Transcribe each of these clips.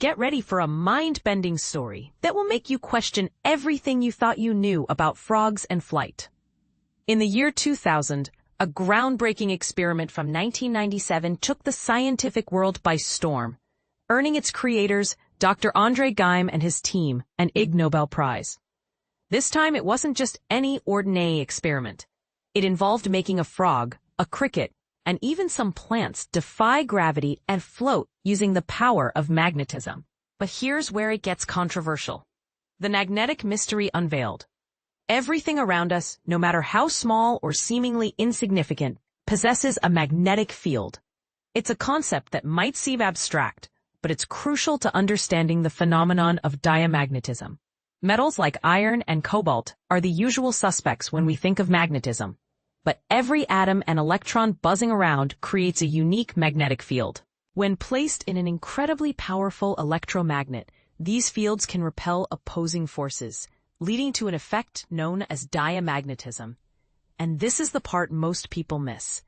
Get ready for a mind-bending story that will make you question everything you thought you knew about frogs and flight. In the year 2000, a groundbreaking experiment from 1997 took the scientific world by storm, earning its creators, Dr. Geim and his team, an Ig Nobel Prize. This time it wasn't just any ordinary experiment. It involved making a frog, a cricket, and even some plants defy gravity and float using the power of magnetism. But here's where it gets controversial. The magnetic mystery unveiled. Everything around us, no matter how small or seemingly insignificant, possesses a magnetic field. It's a concept that might seem abstract, but it's crucial to understanding the phenomenon of diamagnetism. Metals like iron and cobalt are the usual suspects when we think of magnetism. But every atom and electron buzzing around creates a unique magnetic field. When placed in an incredibly powerful electromagnet, these fields can repel opposing forces, leading to an effect known as diamagnetism. And this is the part most people miss.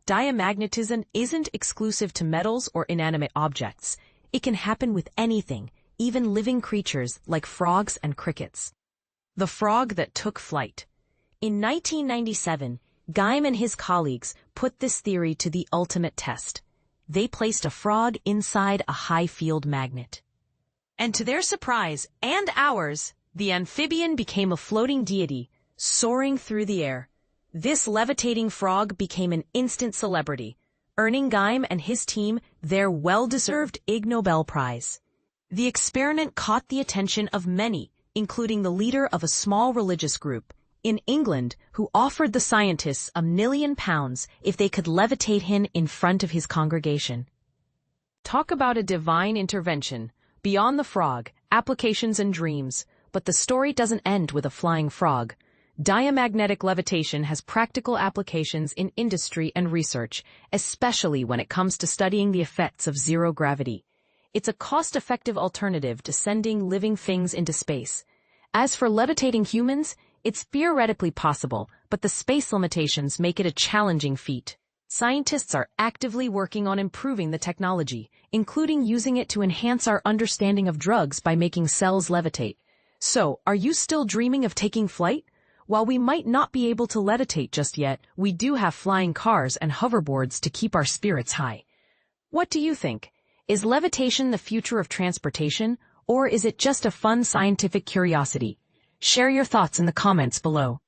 Diamagnetism isn't exclusive to metals or inanimate objects. It can happen with anything, even living creatures like frogs and crickets. The frog that took flight. In 1997, Geim and his colleagues put this theory to the ultimate test. They placed a frog inside a high-field magnet. And to their surprise, and ours, the amphibian became a floating deity, soaring through the air. This levitating frog became an instant celebrity, earning Geim and his team their well-deserved Ig Nobel Prize. The experiment caught the attention of many, including the leader of a small religious group in England, who offered the scientists £1 million if they could levitate him in front of his congregation. Talk about a divine intervention. Beyond the frog, applications and dreams. But the story doesn't end with a flying frog. Diamagnetic levitation has practical applications in industry and research, especially when it comes to studying the effects of zero gravity. It's a cost-effective alternative to sending living things into space. As for levitating humans, it's theoretically possible, but the space limitations make it a challenging feat. Scientists are actively working on improving the technology, including using it to enhance our understanding of drugs by making cells levitate. So, are you still dreaming of taking flight? While we might not be able to levitate just yet, we do have flying cars and hoverboards to keep our spirits high. What do you think? Is levitation the future of transportation, or is it just a fun scientific curiosity? Share your thoughts in the comments below.